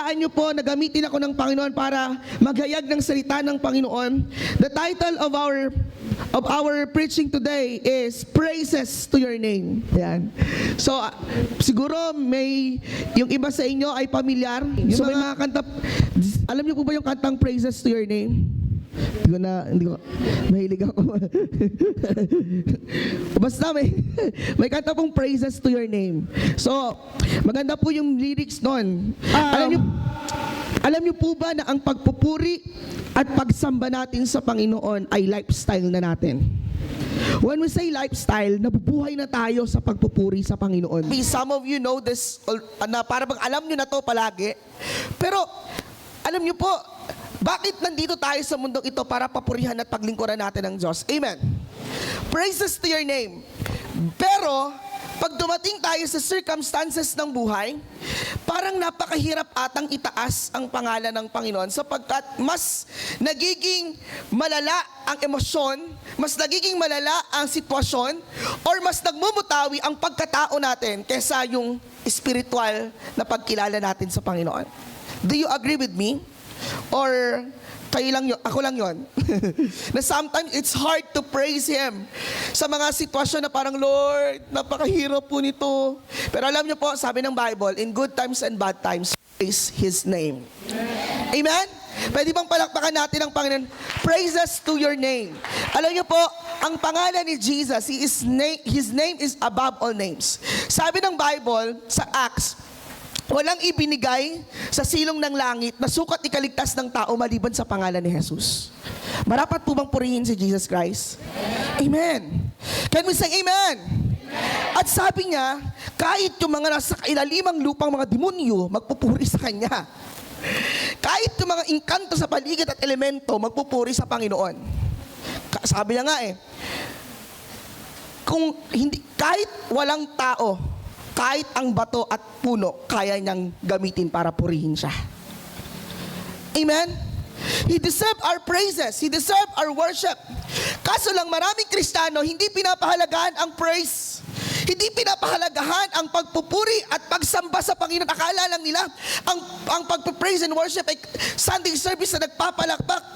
hayaan niyo po na gamitin ako ng Panginoon para maghayag ng salita ng Panginoon. The title of our preaching today is Praises to Your Name. Ayan. So, siguro yung iba sa inyo ay pamilyar. So, may mga kanta, alam niyo po ba yung kantang Praises to Your Name? Hindi ko, mahilig ako. Basta may kanta pong Praises to Your Name. So, maganda po yung lyrics nun. Alam niyo po ba na ang pagpupuri at pagsamba natin sa Panginoon ay lifestyle na natin? When we say lifestyle, nabubuhay na tayo sa pagpupuri sa Panginoon. Some of you know this, na para bang alam niyo na to palagi. Pero, alam niyo po, bakit nandito tayo sa mundong ito para papurihan at paglingkuran natin ang Diyos? Amen. Praises to your name. Pero, pag dumating tayo sa circumstances ng buhay, parang napakahirap atang itaas ang pangalan ng Panginoon sapagkat mas nagiging malala ang emosyon, mas nagiging malala ang sitwasyon, or mas nagmumutawi ang pagkatao natin kesa yung spiritual na pagkilala natin sa Panginoon. Do you agree with me? Or kayo lang yun, ako lang yun. Na sometimes it's hard to praise Him sa mga sitwasyon na parang, Lord, napakahirap po nito. Pero alam niyo po, sabi ng Bible, in good times and bad times, praise His name. Amen? Pwede bang palakpakan natin ang Panginoon? Praises to your name. Alam niyo po, ang pangalan ni Jesus, His name is above all names. Sabi ng Bible sa Acts, walang ibinigay sa silong ng langit na sukat ikaligtas ng tao maliban sa pangalan ni Jesus. Marapat po bang purihin si Jesus Christ? Amen. Can we say amen? At sabi niya, kahit yung mga nasa kailalimang lupang mga demonyo, magpupuri sa Kanya. Kahit yung mga inkanto sa paligid at elemento, magpupuri sa Panginoon. Sabi niya nga kung hindi, kahit walang tao, kahit ang bato at puno, kaya niyang gamitin para purihin siya. Amen? He deserves our praises. He deserves our worship. Kaso lang, maraming Kristiyano, hindi pinapahalagahan ang praise. Hindi pinapahalagahan ang pagpupuri at pagsamba sa Panginoon. Akala lang nila, ang pagpupraise and worship ay Sunday service na nagpapalakpak,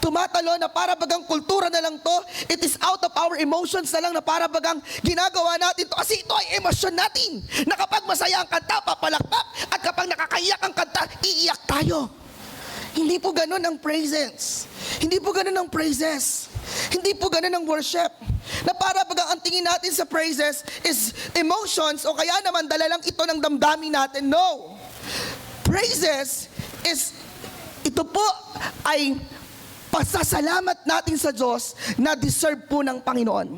tumatalo na para bagang kultura na lang to. It is out of our emotions na lang na para bagang ginagawa natin to. Kasi ito ay emosyon natin. Na kapag masaya ang kanta, papalakpak. At kapag nakakaiyak ang kanta, iiyak tayo. Hindi po ganun ang praises. Hindi po ganun ang praises. Hindi po ganun ang worship. Na para bagang ang tingin natin sa praises is emotions o kaya naman dala lang ito ng damdamin natin. No. Praises is, ito po ay pasasalamat natin sa Diyos na deserve po ng Panginoon.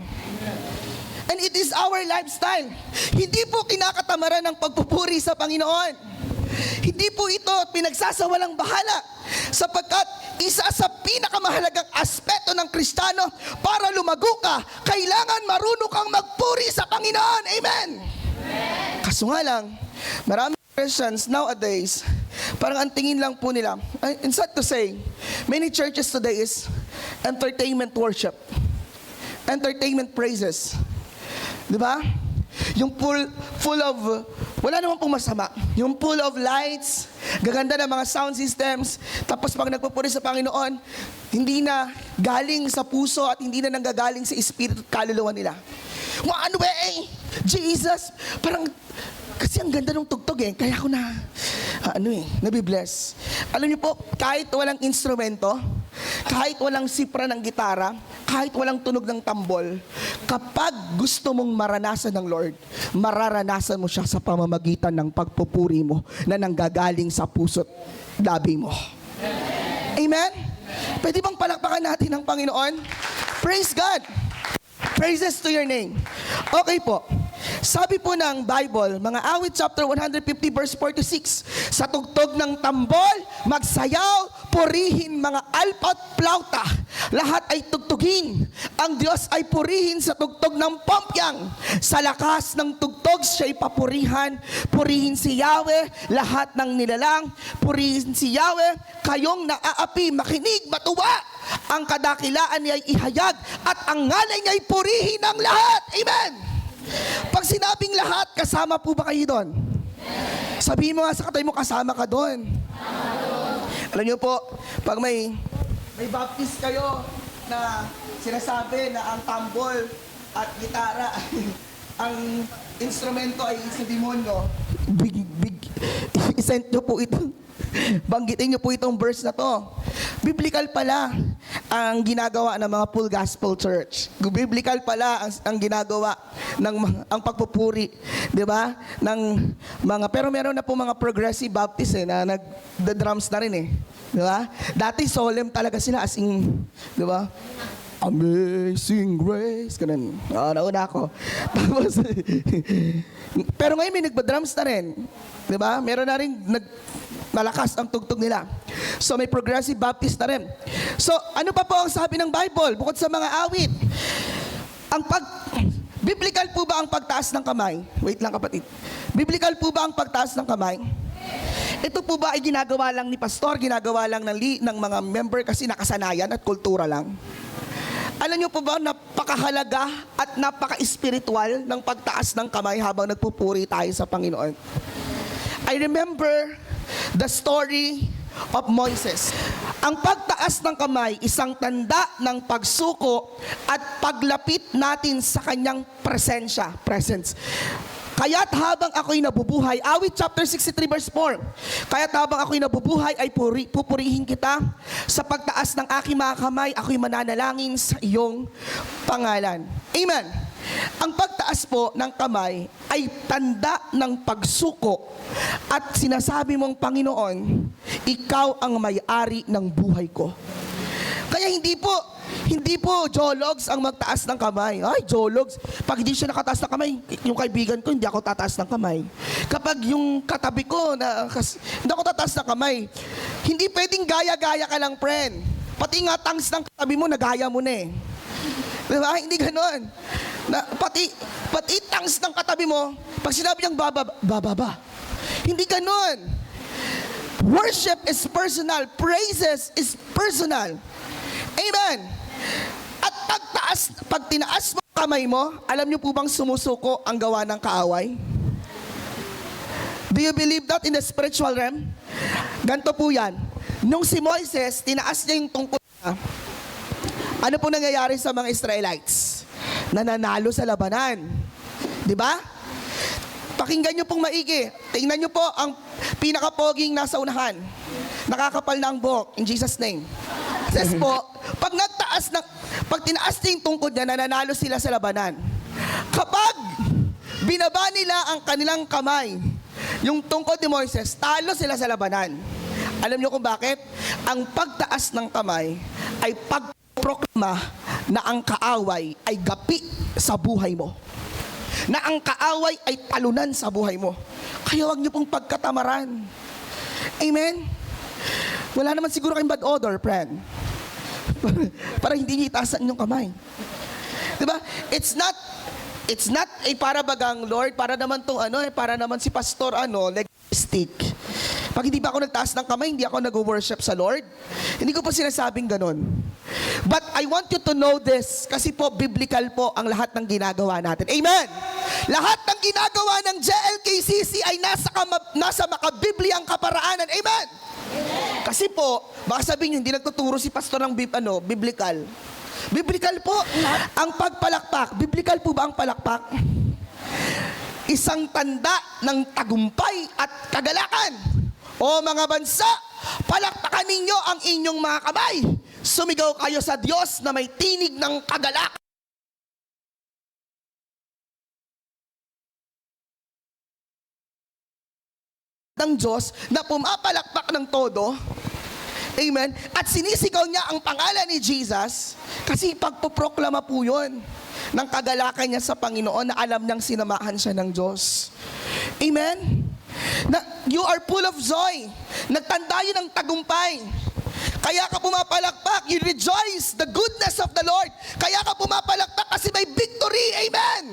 And it is our lifestyle. Hindi po kinakatamaran ng pagpupuri sa Panginoon. Hindi po ito pinagsasawalang bahala sapagkat isa sa pinakamahalagang aspeto ng Kristiyano para lumago ka, kailangan marunong kang magpuri sa Panginoon. Amen? Kaso nga lang, maraming Christians nowadays, parang ang tingin lang po nila, and sad to say, many churches today is entertainment worship. Entertainment praises. Diba? Yung full of, wala naman pong masama. Yung full of lights, gaganda ng mga sound systems, tapos pag nagpupuri sa Panginoon, hindi na galing sa puso at hindi na nanggagaling sa espiritu at kaluluwa nila. Ano ba Jesus, parang, kasi ang ganda ng tugtog kaya ako nabibless. Alam niyo po, kahit walang instrumento, kahit walang sipra ng gitara, kahit walang tunog ng tambol, kapag gusto mong maranasan ng Lord, mararanasan mo siya sa pamamagitan ng pagpupuri mo na nanggagaling sa puso't labi mo. Amen? Pwede bang palakpakan natin ang Panginoon? Praise God! Praises to your name. Okay po. Sabi po ng Bible, mga awit chapter 150 verse 46, sa tugtog ng tambol, magsayaw, purihin mga alpa at plauta. Lahat ay tugtugin. Ang Diyos ay purihin sa tugtog ng pompyang. Sa lakas ng tugtog, siya'y papurihan. Purihin si Yahweh, lahat ng nilalang. Purihin si Yahweh, kayong naaapi, makinig, matuwa. Ang kadakilaan niya ay ihayag at ang ngalay niya ay purihin ang lahat. Amen! Pag sinabing lahat, kasama po ba kayo doon? Sabihin mo nga sa katabi mo, kasama ka doon. Alam niyo po, pag may baptist kayo na sinasabi na ang tambol at gitara, ang instrumento ay sa demonyo, isend nyo po ito. Banggitin nyo po itong verse na to. Biblical pala ang ginagawa ng mga full gospel church. Biblical pala ang ginagawa ng ang pagpupuri, 'di ba? Ng mga, pero meron na po mga progressive baptist na nag-drums na rin 'di ba? Dati solemn talaga sila, as in, 'di ba? Amazing Grace, ganun. Nauna ako. Tapos, pero ngayon may nagba-drums na rin. 'Di ba? Meron na rin malakas ang tugtog nila. So may progressive baptist na rin. So ano pa po ang sabi ng Bible bukod sa mga awit? Biblical po ba ang pagtaas ng kamay? Wait lang kapatid. Biblical po ba ang pagtaas ng kamay? Ito po ba ay ginagawa lang ni pastor, ginagawa lang ng mga member kasi nakasanayan at kultura lang? Alam niyo po ba, napakahalaga at napaka-spiritual ng pagtaas ng kamay habang nagpupuri tayo sa Panginoon. I remember the story of Moses. Ang pagtaas ng kamay, isang tanda ng pagsuko at paglapit natin sa kanyang presence. Kaya't habang ako'y nabubuhay, awit chapter 63 verse 4, kaya't habang ako'y nabubuhay ay pupurihin kita sa pagtaas ng aking mga kamay, ako'y mananalangin sa iyong pangalan. Amen. Ang pagtaas po ng kamay ay tanda ng pagsuko at sinasabi mong, Panginoon, ikaw ang may-ari ng buhay ko. Kaya hindi po jologs ang magtaas ng kamay. Ay, jologs. Pag hindi siya nakataas ng kamay, yung kaibigan ko, hindi ako tataas ng kamay. Kapag yung katabi ko, hindi ako tataas ng kamay. Hindi pwedeng gaya-gaya ka lang, friend. Pati nga tangs ng katabi mo, nagaya mo na eh. Diba? Hindi ganon. Pati tangs ng katabi mo, pag sinabi niyang bababa. Hindi ganon. Worship is personal. Praises is personal. Amen. At pag tinaas mo kamay mo, alam niyo po bang sumusuko ang gawa ng kaaway? Do you believe that in the spiritual realm? Ganto po yan. Nung si Moises, tinaas niya yung tungkol niya, ano po nangyayari sa mga Israelites? Nananalo sa labanan. Di ba? Pakinggan niyo pong maigi. Tingnan niyo po ang pinakapoging nasa unahan. Nakakapal na ang buhok, in Jesus' name. Says po, pag tinaas niya yung tungkod niya, nananalo sila sa labanan. Kapag binaba nila ang kanilang kamay, yung tungkod ni Moises, talo sila sa labanan. Alam niyo kung bakit? Ang pagtaas ng kamay ay pagproklama na ang kaaway ay gapi sa buhay mo. Na ang kaaway ay talunan sa buhay mo. Kaya huwag niyo pong pagkatamaran. Amen? Wala naman siguro kayong bad odor, friend. Para hindi niyo itaas ang inyong kamay. Diba? It's not para bagang Lord, para naman para naman si pastor legalistic. Pag hindi pa ako nagtaas ng kamay, hindi ako nag-worship sa Lord. Hindi ko po sinasabing ganun. But I want you to know this, kasi po biblical po ang lahat ng ginagawa natin. Amen! Lahat ng ginagawa ng JLKCC ay nasa makabibliang kaparaanan. Amen! Kasi po, baka sabihin nyo, hindi nagtuturo si pastor ng biblical. Biblical po. Ang pagpalakpak, biblical po ba ang palakpak? Isang tanda ng tagumpay at kagalakan. O mga bansa, palakpakan ninyo ang inyong mga kamay. Sumigaw kayo sa Diyos na may tinig ng kagalakan. Ng Diyos na pumapalakpak ng todo. Amen. At sinisigaw niya ang pangalan ni Jesus kasi pagpoproklama po yun ng kagalakan niya sa Panginoon na alam niyang sinamahan siya ng Diyos. Amen. Na you are full of joy. Nagtanda yun ng tagumpay. Kaya ka pumapalakpak. You rejoice the goodness of the Lord. Kaya ka pumapalakpak kasi may victory. Amen.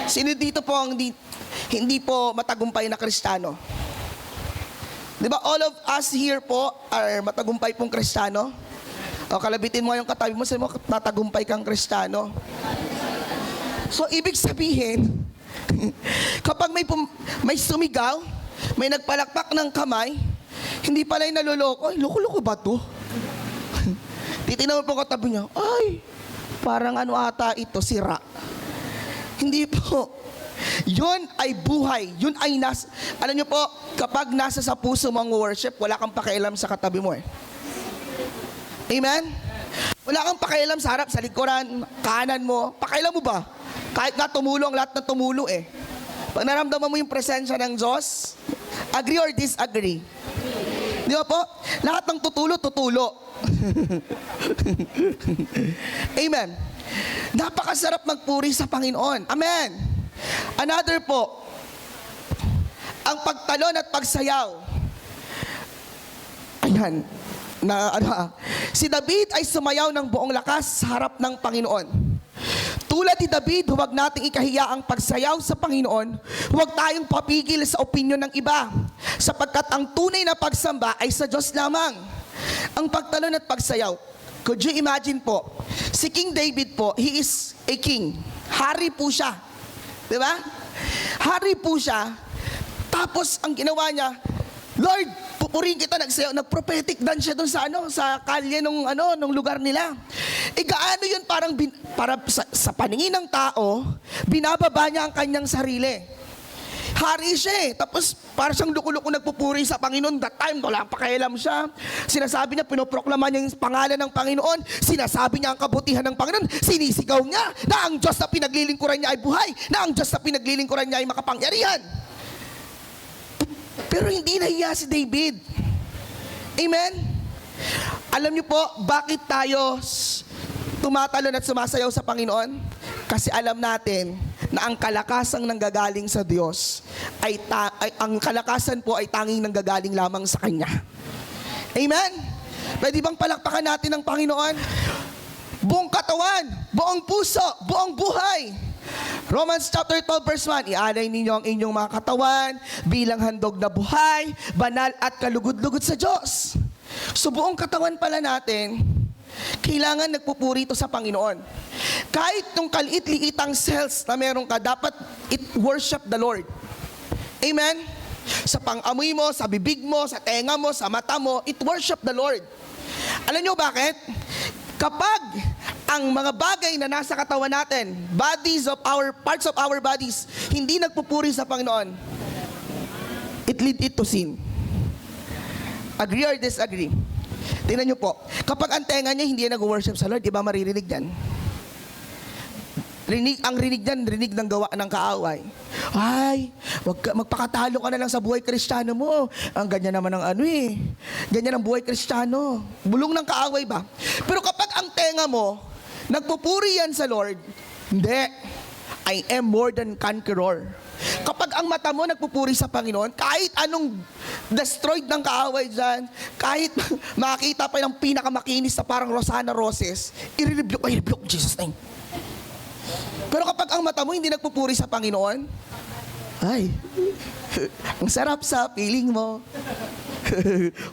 Sino dito po ang hindi po matagumpay na Kristiyano? Di ba all of us here po are matagumpay pong Kristiyano? O kalabitin mo yung katabi mo, sabi mo, matagumpay kang Kristiyano. So ibig sabihin, kapag may sumigaw, may nagpalakpak ng kamay, hindi pala yung naloloko. Ay, loko-loko ba to? Titignan mo po katabi niya, ay, parang ano ata ito, sira. Hindi po. Yun ay buhay. Yun ay alam niyo po, kapag nasa sa puso mo ang worship, wala kang pakialam sa katabi mo eh. Amen? Wala kang pakialam sa harap, sa likuran, kanan mo. Pakialam mo ba? Kahit nga tumulong, lahat na tumulo eh. Pag naramdaman mo yung presensya ng Diyos, agree or disagree? Di ba po? Lahat ng tutulo, tutulo. Amen. Napakasarap magpuri sa Panginoon. Amen. Another po, ang pagtalon at pagsayaw. Ayan. Si David ay sumayaw ng buong lakas sa harap ng Panginoon. Tulad ni David, huwag nating ikahiya ang pagsayaw sa Panginoon. Huwag tayong papigil sa opinyon ng iba, sapagkat ang tunay na pagsamba ay sa Diyos lamang. Ang pagtalon at pagsayaw, could you imagine po, si King David po, he is a king. Hari po siya. Di ba? Hari po siya. Tapos ang ginawa niya, Lord, pupurihin kita, nag-prophetic dance siya doon sa kalye nung lugar nila. Gaano yun para sa paningin ng tao, binababa niya ang kanyang sarili. Hari siya eh. Tapos para siyang luko-luko nagpupuri sa Panginoon. That time, wala pakialam siya. Sinasabi niya, pinoproklama niya yung pangalan ng Panginoon. Sinasabi niya ang kabutihan ng Panginoon. Sinisigaw niya na ang Diyos na pinaglilingkuran niya ay buhay. Na ang Diyos na pinaglilingkuran niya ay makapangyarihan. Pero hindi nahiya si David. Amen? Alam niyo po, bakit tayo tumatalon at sumasayaw sa Panginoon? Kasi alam natin na ang kalakasang nanggagaling sa Diyos ang kalakasan po ay tanging nanggagaling lamang sa Kanya. Amen? Pwede bang palakpakan natin ang Panginoon? Buong katawan, buong puso, buong buhay. Romans chapter 12 verse 1, ialay ninyo ang inyong mga katawan bilang handog na buhay, banal at kalugod-lugod sa Diyos. So buong katawan pala natin, kailangan nagpupuri ito sa Panginoon. Kahit yung kaliit-liitang cells na meron ka, dapat it worship the Lord. Amen? Sa pang-amoy mo, sa bibig mo, sa tenga mo, sa mata mo, it worship the Lord. Alam nyo bakit? Kapag ang mga bagay na nasa katawan natin, parts of our bodies, hindi nagpupuri sa Panginoon, it lead it to sin. Agree or disagree? Tingnan nyo po, kapag ang tenga niya hindi nag-worship sa Lord, di ba maririnig yan? Ang rinig niyan, rinig ng gawa ng kaaway. Ay, magpakatalo ka na lang sa buhay Kristiyano mo. Ang ganyan naman ang ganyan ang buhay Kristiyano. Bulong ng kaaway ba? Pero kapag ang tenga mo, nagpupuri yan sa Lord, hindi. I am more than conqueror. Kapag ang mata mo nagpupuri sa Panginoon, kahit anong destroyed ng kaaway dyan, kahit makita pa yung pinakamakinis na parang Rosana Roses, i-rebuke in Jesus' name. Pero kapag ang mata mo hindi nagpupuri sa Panginoon, ay, ang sarap sa feeling mo.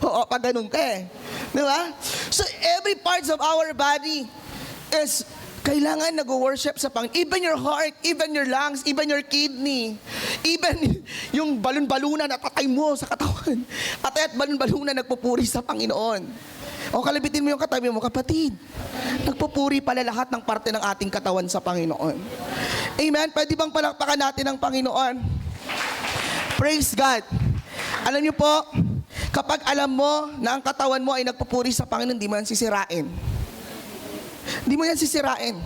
Oo, pag ganun ka eh. Di ba? So every parts of our body is kailangan nag-worship sa Panginoon. Even your heart, even your lungs, even your kidney, even yung balon-balunan at atay mo sa katawan. Atay at balon-balunan nagpupuri sa Panginoon. O kalabitin mo yung katabi mo, kapatid. Nagpupuri pala lahat ng parte ng ating katawan sa Panginoon. Amen? Pwede bang palakpakan natin ang Panginoon? Praise God. Alam niyo po, kapag alam mo na ang katawan mo ay nagpupuri sa Panginoon, hindi mo yan sisirain. Hindi mo yan sisirain.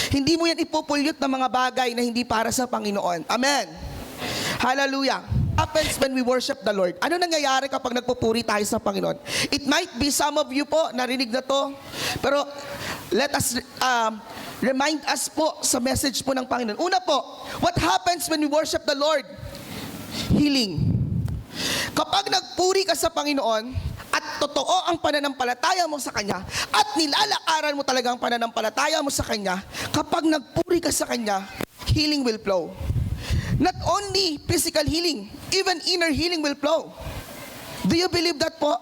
Hindi mo yan ipupulyot ng mga bagay na hindi para sa Panginoon. Amen. Hallelujah. Happens when we worship the Lord. Ano nangyayari kapag nagpupuri tayo sa Panginoon? It might be some of you po, narinig na to, pero let us remind us po sa message po ng Panginoon. Una po, what happens when we worship the Lord? Healing. Kapag nagpuri ka sa Panginoon, at totoo ang pananampalataya mo sa Kanya, at nilalakaran mo talaga ang pananampalataya mo sa Kanya, kapag nagpuri ka sa Kanya, healing will flow. Not only physical healing, even inner healing will flow. Do you believe that po?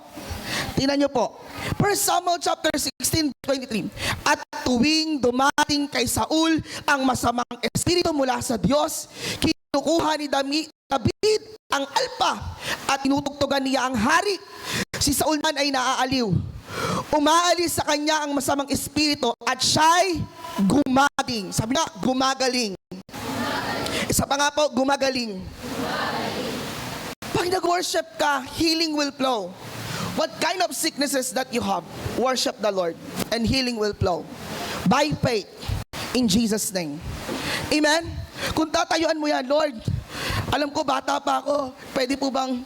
Tingnan nyo po. 1 Samuel chapter 16:23. At tuwing dumating kay Saul ang masamang espiritu mula sa Diyos, kinukuha ni David ang alpa at tinutugtugan niya ang hari. Si Saul man ay naaaliw. Umaalis sa kanya ang masamang espiritu at siya'y gumagaling. Sabi nga, gumagaling. Isa pa nga po, gumagaling. Pag nag-worship ka, healing will flow. What kind of sicknesses that you have, worship the Lord and healing will flow. By faith, in Jesus' name. Amen? Kung tatayuan mo yan, Lord, alam ko bata pa ako, pwede po bang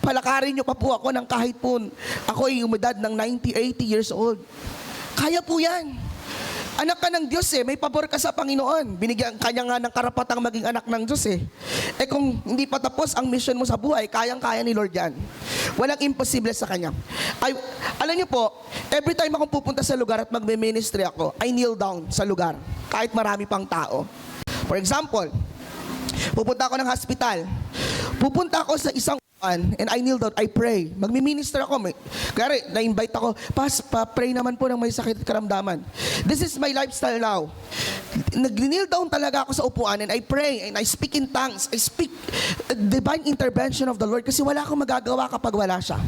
palakarin niyo pa po ako ng kahit po ako ay umedad ng 90, 80 years old. Kaya po yan. Anak ka ng Diyos eh, may pabor ka sa Panginoon. Binigyan kanya nga ng karapatang maging anak ng Diyos eh. Eh kung hindi pa tapos ang mission mo sa buhay, kayang-kaya ni Lord yan. Walang imposible sa Kanya. Alam niyo po, every time akong pupunta sa lugar at magme-ministry ako, I kneel down sa lugar, kahit marami pang tao. For example, pupunta ako ng hospital. Pupunta ako sa isang and I kneel down, I pray. Magmi-minister ako. Kaya na-invite ako, pa-pray naman po ng may sakit at karamdaman. This is my lifestyle now. Nag-kneel down talaga ako sa upuan and I pray and I speak in tongues. I speak divine intervention of the Lord kasi wala akong magagawa kapag wala siya.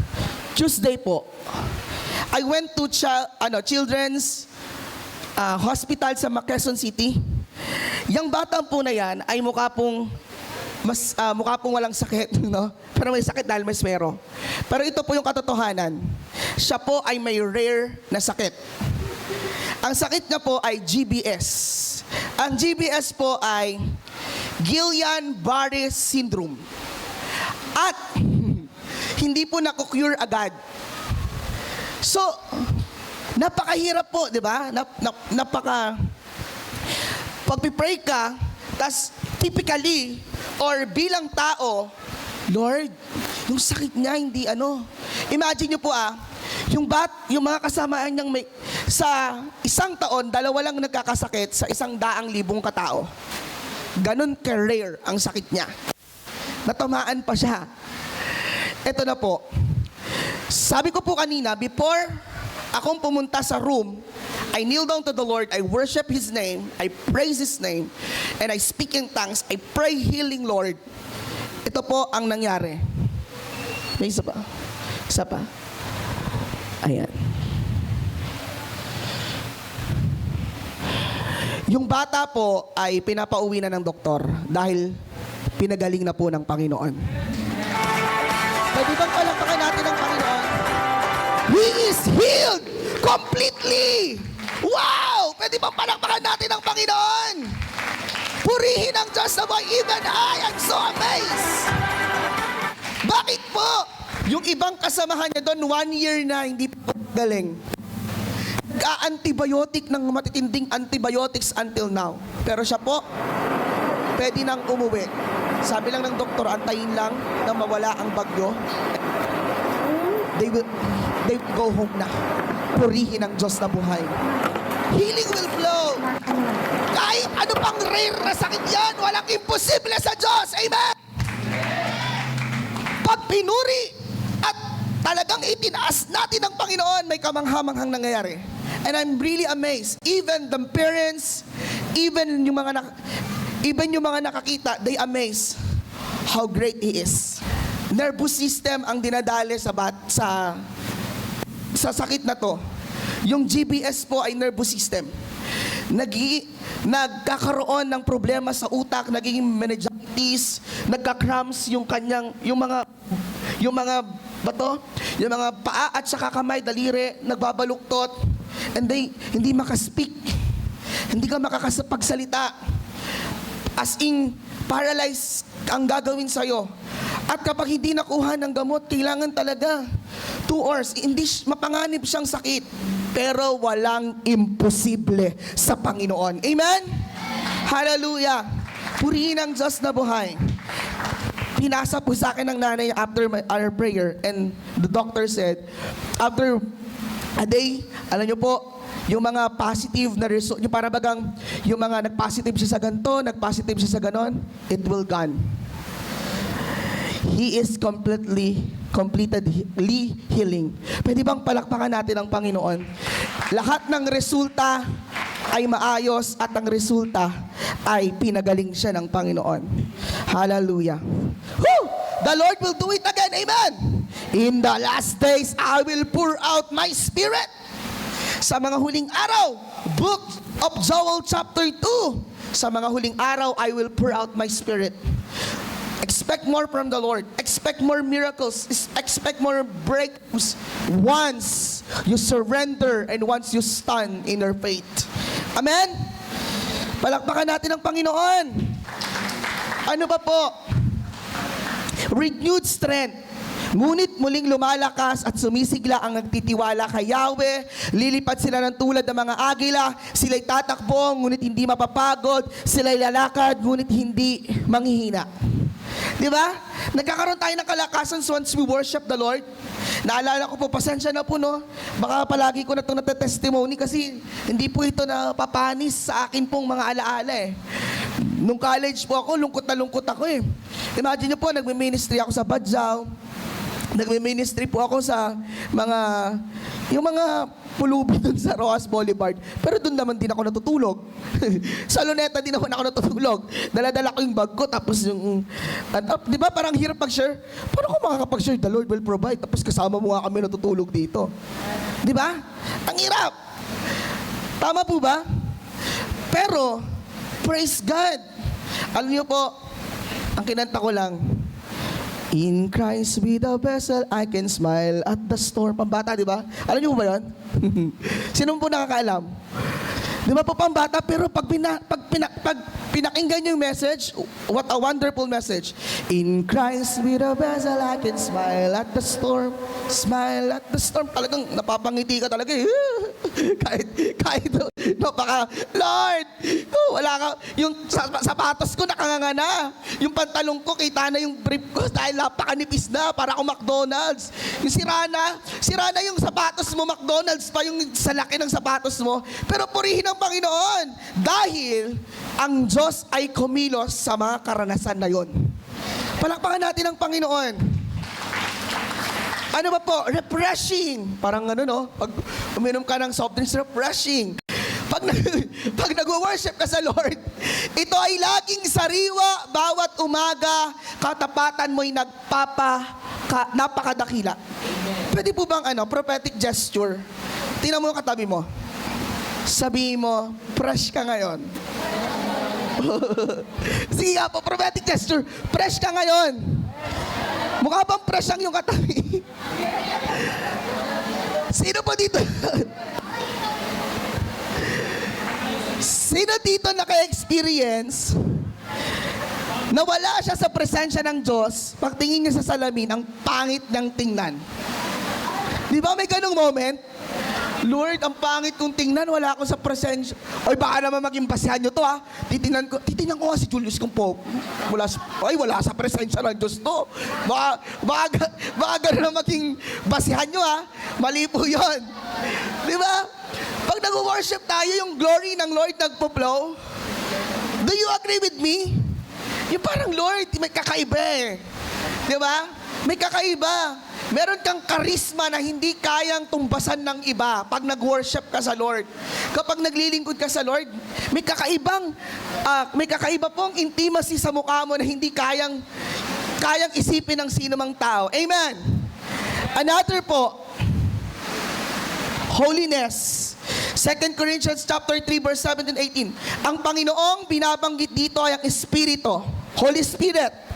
Tuesday po, I went to children's hospital sa Quezon City. Yang bata po na yan ay mukha pong walang sakit, no? Pero may sakit dahil may swero. Pero ito po yung katotohanan. Siya po ay may rare na sakit. Ang sakit niya po ay GBS. Ang GBS po ay Guillain-Barré Syndrome. At hindi po naku-cure agad. So, napakahirap po, di ba? Pag-pray ka, tas typically, or bilang tao, Lord, yung sakit niya, hindi Imagine niyo po yung mga kasamaan niyang sa isang taon, 2 lang nagkakasakit sa 100,000 katao. Ganon ka-rare ang sakit niya. Natamaan pa siya. Ito na po. Sabi ko po kanina, before akong pumunta sa room, I kneel down to the Lord, I worship His name, I praise His name, and I speak in tongues, I pray healing, Lord. Ito po ang nangyari. May isa pa. Isa pa. Ayan. Yung bata po ay pinapauwi na ng doktor dahil pinagaling na po ng Panginoon. Pwede bang palakpakan natin ang Panginoon? He is healed completely! Wow! Pwede bang palakpakan natin ang Panginoon? Purihin ang Diyos na buhay. Even I am so amazed. Bakit po? Yung ibang kasamahan niya doon, 1 year na hindi po galing. Antibiotic ng matitinding antibiotics until now. Pero siya po, pwede nang umuwi. Sabi lang ng doktor, antayin lang na mawala ang bagyo. They will go home na. Purihin ang Diyos na buhay. Healing will flow. Kahit ano pang rare na sakit yan, walang imposible sa Diyos. Amen? Pag pinuri at talagang itinaas natin ng Panginoon, may kamanghamanghang nangyayari. And I'm really amazed. Even the parents, even yung mga nakakita, they amazed how great He is. Nervous system ang dinadali sa sakit na to. Yung GBS po ay nervous system. Nagkakaroon ng problema sa utak, naging meningitis, nagka-cramps yung mga bato, yung mga paa at saka kamay, daliri, nagbabaluktot, and hindi makaspeak, hindi ka makakapagsalita. As in, paralyzed ang gagawin sa'yo. At kapag hindi nakuha ng gamot, kailangan talaga 2 hours. Hindi mapanganib siyang sakit. Pero walang imposible sa Panginoon. Amen? Hallelujah. Purihin ang Diyos na buhay. Pinasa po sa akin ng nanay after our prayer. And the doctor said, after a day, alam niyo po, yung mga positive na result, yung para bagang, yung mga nag-positive siya sa ganito, nag-positive siya sa ganon, it will gone. He is completely healing. Pwede bang palakpakan natin ang Panginoon? Lahat ng resulta ay maayos at ang resulta ay pinagaling siya ng Panginoon. Hallelujah. Woo! The Lord will do it again. Amen. In the last days, I will pour out my spirit. Sa mga huling araw, Book of Joel chapter 2. Sa mga huling araw, I will pour out my spirit. Expect more from the Lord. Expect more miracles. Expect more breakthroughs once you surrender and once you stand in your faith. Amen? Palakpakan natin ang Panginoon. Ano ba po? Renewed strength. Ngunit muling lumalakas at sumisigla ang nagtitiwala kay Yahweh. Lilipad sila ng tulad ng mga agila. Sila'y tatakbo, ngunit hindi mapapagod. Sila'y lalakad, ngunit hindi manghihina. Di ba? Nagkakaroon tayo ng kalakasan once we worship the Lord. Naalala ko po, pasensya na po, no? Baka palagi ko na itong natetestimony kasi hindi po ito na papanis sa akin pong mga alaala eh. Nung college po ako, lungkot na lungkot ako eh. Imagine nyo po, nagme-ministry ako sa Badjao. Nagme-ministry po ako sa yung mga pulubi dun sa Rojas Boulevard. Pero dun naman din ako natutulog. Sa Luneta din naman ako natutulog. Dala-dala ko yung bag ko, tapos yung, di ba parang hirap mag-share? Paano ko makakapag-share? The Lord will provide. Tapos kasama mo nga kami natutulog dito. Di ba? Ang hirap. Tama po ba? Pero, praise God. Alam niyo po, ang kinanta ko lang, in Christ be the vessel, I can smile at the storm. Pambata, di ba? Alam niyo ba yun? Sino po nakakaalam? Di ba po pambata, pero pag pinakinggan niyo yung message, what a wonderful message. In Christ be the vessel, I can smile at the storm. Smile at the storm. Talagang napapangiti ka talaga eh. kahit napaka, Lord, wala ka, yung sapatos ko nakanganga na. Yung pantalong ko, kita na yung brief ko dahil napakanipis na, para ako McDonald's. Yung sira na yung sapatos mo, McDonald's pa yung sa laki ng sapatos mo. Pero purihin ang Panginoon dahil ang Diyos ay kumilos sa mga karanasan na yon. Palakpakan natin ang Panginoon. Ano ba po? Refreshing. Parang ano, no? Pag uminom ka ng soft drinks, refreshing. Pag nag-worship ka sa Lord, ito ay laging sariwa, bawat umaga, katapatan mo'y napakadakila. Pwede po bang prophetic gesture? Tingnan mo yung katabi mo. Sabihin mo, fresh ka ngayon. Sige nga po, prophetic gesture, fresh ka ngayon. Mukha bang fresh ang yung katabi? Sino po dito? Sino dito naka-experience na wala siya sa presensya ng Diyos, pagtingin niya sa salamin, ang pangit niyang tingnan? Di ba may ganung moment? Lord, ang pangit kong tingnan, wala ako sa presensya. Oy, baka naman maging basihan nyo to ha. Titingnan ko nga si Julius kung po. Wala sa presensya ng Diyos to. Baka gano'n na maging basihan nyo ha. Mali po yun. Di ba? Pag nag-worship tayo, yung glory ng Lord nagpo-flow. Do you agree with me? Yung parang Lord, may kakaiba eh. Di ba? May kakaiba. Meron kang karisma na hindi kayang tumbasan ng iba pag nag-worship ka sa Lord. Kapag naglilingkod ka sa Lord, may kakaiba pong intimacy sa mukha mo na hindi kayang isipin ng sino mang tao. Amen. Another po, holiness. 2 Corinthians chapter 3 verse 17 and 18. Ang Panginoong binabanggit dito ay ang Espiritu, Holy Spirit.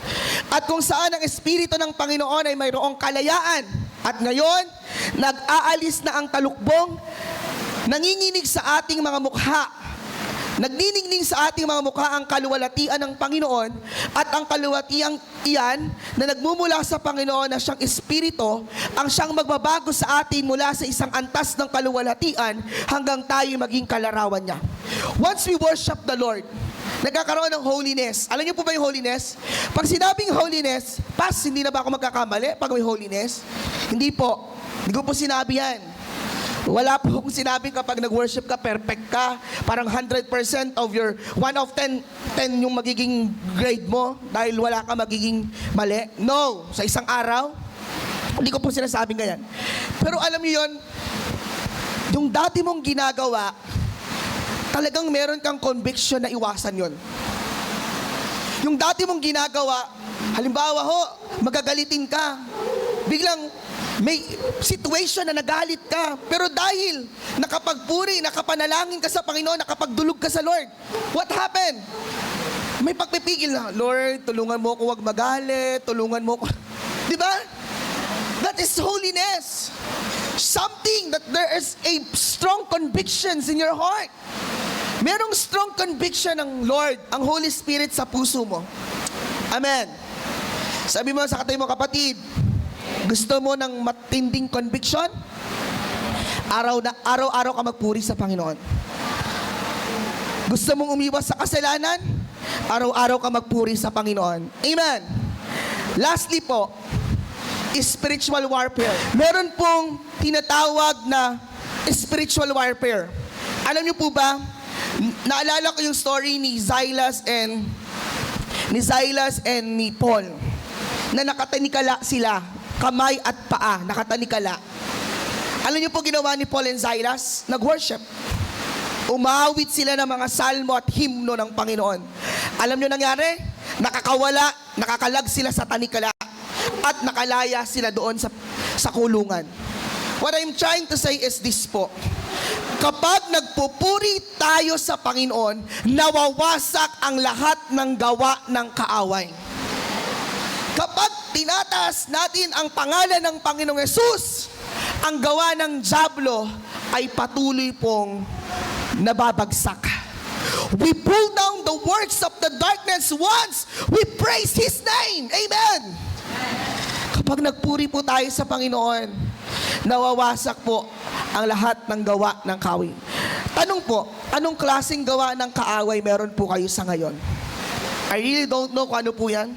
At kung saan ang Espiritu ng Panginoon ay mayroong kalayaan. At ngayon, nag-aalis na ang talukbong, nanginginig sa ating mga mukha. Nagniningning sa ating mga mukha ang kaluwalhatian ng Panginoon at ang kaluwalhatian iyan na nagmumula sa Panginoon na siyang Espiritu ang siyang magbabago sa atin mula sa isang antas ng kaluwalhatian hanggang tayo maging kalarawan niya. Once we worship the Lord, nagkakaroon ng holiness. Alam niyo po ba yung holiness? Pag sinabing holiness, hindi na ba ako magkakamali pag may holiness? Hindi po. Hindi ko po sinabi yan. Wala po akong sinabi kapag nag-worship ka, perfect ka. Parang 100% of your 1 of 10 yung magiging grade mo dahil wala ka magiging mali. No. Sa isang araw, hindi ko po sinasabing ganyan. Pero alam niyo yun, yung dati mong ginagawa, talagang meron kang conviction na iwasan yon. Yung dati mong ginagawa, halimbawa ho, magagalitin ka, biglang may situation na nagalit ka, pero dahil nakapagpuri, nakapanalangin ka sa Panginoon, nakapagdulog ka sa Lord, what happened? May pagpipigil na, Lord, tulungan mo ako wag magalit, tulungan mo ako. Di ba? That is holiness. Something that there is a strong convictions in your heart. Merong strong conviction ng Lord, ang Holy Spirit sa puso mo. Amen. Sabi mo sa katabi mo, kapatid, gusto mo ng matinding conviction? Araw-araw ka magpuri sa Panginoon. Gusto mong umiwas sa kasalanan? Araw-araw ka magpuri sa Panginoon. Amen. Lastly po, spiritual warfare. Meron pong tinatawag na spiritual warfare. Alam niyo po ba, naalala ko yung story ni Silas and ni Paul na nakatanikala sila, kamay at paa, nakatanikala. Alam niyo po ginawa ni Paul and Silas? Nag-worship. Umawit sila ng mga salmo at himno ng Panginoon. Alam niyo nangyari? Nakakalag sila sa tanikala at nakalaya sila doon sa kulungan. What I'm trying to say is this po. Kapag nagpupuri tayo sa Panginoon, nawawasak ang lahat ng gawa ng kaaway. Kapag tinataas natin ang pangalan ng Panginoong Yesus, ang gawa ng dyablo ay patuloy pong nababagsak. We pull down the works of the darkness once we praise His name. Amen. Kapag nagpuri po tayo sa Panginoon, nawawasak po ang lahat ng gawa ng kaaway. Tanong po, anong klaseng gawa ng kaaway meron po kayo sa ngayon? I really don't know kung ano po yan.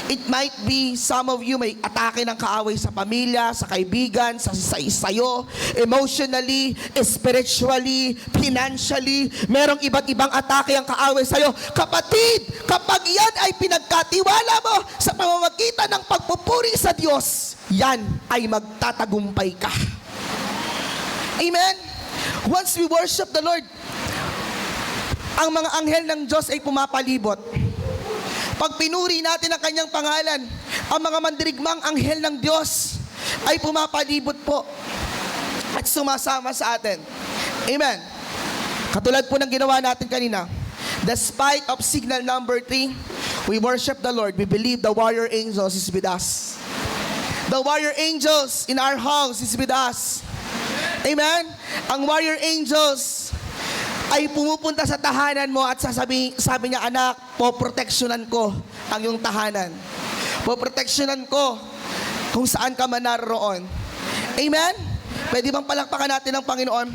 It might be some of you may atake ng kaaway sa pamilya, sa kaibigan, sa sayo, emotionally, spiritually, financially. Merong iba't ibang atake ang kaaway sa'yo. Kapatid, kapag yan ay pinagkatiwala mo sa pamamagitan ng pagpupuri sa Diyos, yan ay magtatagumpay ka. Amen? Once we worship the Lord, ang mga anghel ng Diyos ay pumapalibot. Pag pinuri natin ang kanyang pangalan, ang mga mandirigmang anghel ng Diyos ay pumapalibot po at sumasama sa atin. Amen. Katulad po ng ginawa natin kanina, despite of signal number 3, we worship the Lord. We believe the warrior angels is with us. The warrior angels in our house is with us. Amen. Ang warrior angels ay pumupunta sa tahanan mo at sabi niya, anak, poproteksyonan ko ang iyong tahanan. Poproteksyonan ko kung saan ka man naroon. Amen? Pwede bang palakpakan natin ang Panginoon?